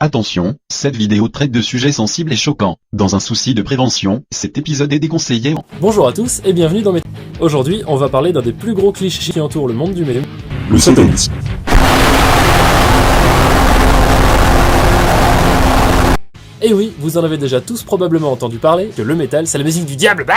Attention, cette vidéo traite de sujets sensibles et choquants. Dans un souci de prévention, cet épisode est déconseillé. Bonjour à tous et bienvenue dans Métal. Aujourd'hui, on va parler d'un des plus gros clichés qui entourent le monde du métal. Le satanisme. Et oui, vous en avez déjà tous probablement entendu parler, que le métal, c'est la musique du diable.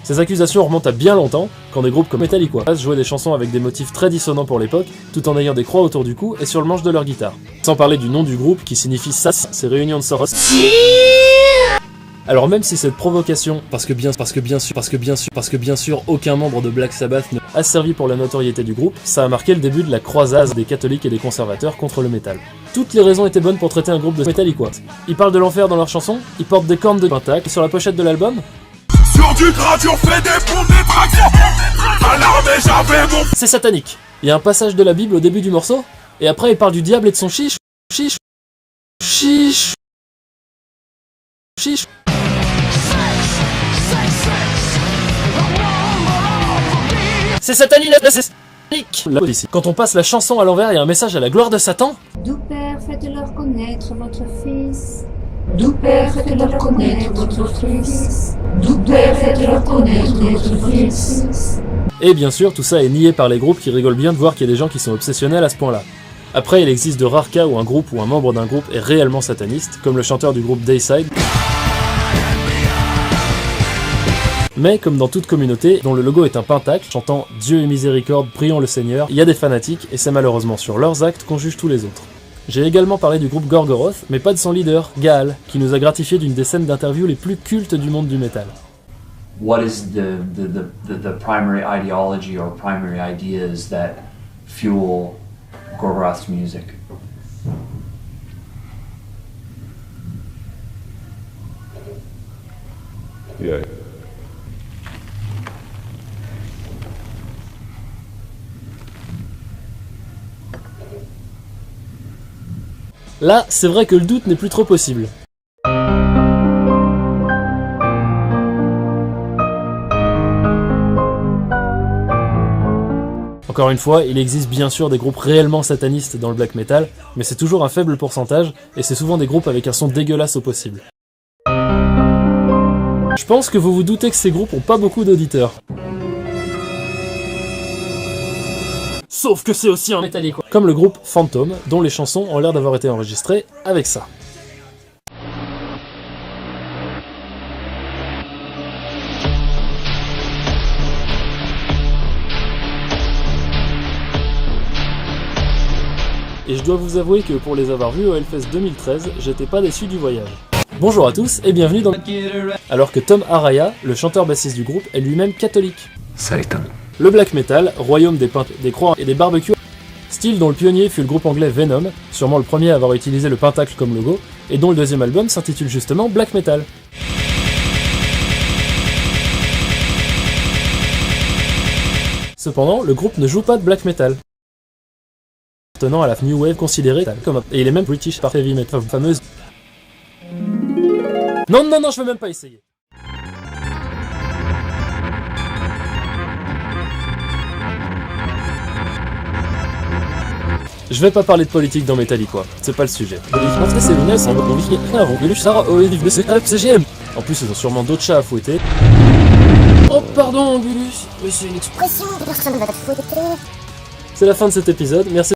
Ces accusations remontent à bien longtemps, quand des groupes comme Metallica jouaient des chansons avec des motifs très dissonants pour l'époque, tout en ayant des croix autour du cou et sur le manche de leur guitare. Sans parler du nom du groupe qui signifie SAS, ces réunions de Soros. Alors même si cette provocation, parce que bien sûr, aucun membre de Black Sabbath ne a servi pour la notoriété du groupe, ça a marqué le début de la croisade des catholiques et des conservateurs contre le métal. Toutes les raisons étaient bonnes pour traiter un groupe de Metallica. Ils parlent de l'enfer dans leurs chansons, ils portent des cornes de pentacle sur la pochette de l'album. Sur du grade, on fait des pompes, des tractions. À l'armée, j'avais mon... C'est satanique. Il y a un passage de la Bible au début du morceau, et après il parle du diable et de son chiche. C'est satanique, c'est satanique. Là, ici. Quand on passe la chanson à l'envers, il y a un message à la gloire de Satan. Doux Père, faites-leur connaître votre Fils. Doux Père, faites-leur connaître votre Fils. Doux Père, faites-leur connaître votre Fils. Et bien sûr, tout ça est nié par les groupes qui rigolent bien de voir qu'il y a des gens qui sont obsessionnels à ce point-là. Après, il existe de rares cas où un groupe ou un membre d'un groupe est réellement sataniste, comme le chanteur du groupe Dayside. Mais comme dans toute communauté dont le logo est un pentacle, chantant « Dieu et miséricorde, prions le Seigneur », il y a des fanatiques, et c'est malheureusement sur leurs actes qu'on juge tous les autres. J'ai également parlé du groupe Gorgoroth, mais pas de son leader, Gaal, qui nous a gratifié d'une des scènes d'interview les plus cultes du monde du métal. What is the primary ideology or primary ideas that fuel Gorgoroth's music? Yeah. Là, c'est vrai que le doute n'est plus trop possible. Encore une fois, il existe bien sûr des groupes réellement satanistes dans le black metal, mais c'est toujours un faible pourcentage, et c'est souvent des groupes avec un son dégueulasse au possible. Je pense que vous vous doutez que ces groupes ont pas beaucoup d'auditeurs. Sauf que c'est aussi un Metallica. Comme le groupe Phantom, dont les chansons ont l'air d'avoir été enregistrées avec ça. Et je dois vous avouer que pour les avoir vus au Hellfest 2013, j'étais pas déçu du voyage. Bonjour à tous et bienvenue dans... Alors que Tom Araya, le chanteur-bassiste du groupe, est lui-même catholique. Satan. Le black metal, royaume des peintres, des croix et des barbecues, style dont le pionnier fut le groupe anglais Venom, sûrement le premier à avoir utilisé le pentacle comme logo, et dont le deuxième album s'intitule justement Black Metal. Cependant, le groupe ne joue pas de black metal, appartenant à la new wave considérée comme et il est même British par heavy metal fameuse. Non, je veux même pas essayer. Je vais pas parler de politique dans Metallica, c'est pas le sujet. En plus, ils ont sûrement d'autres chats à fouetter. Oh pardon, Angulus, mais c'est une expression, personne va te fouetter. C'est la fin de cet épisode, merci.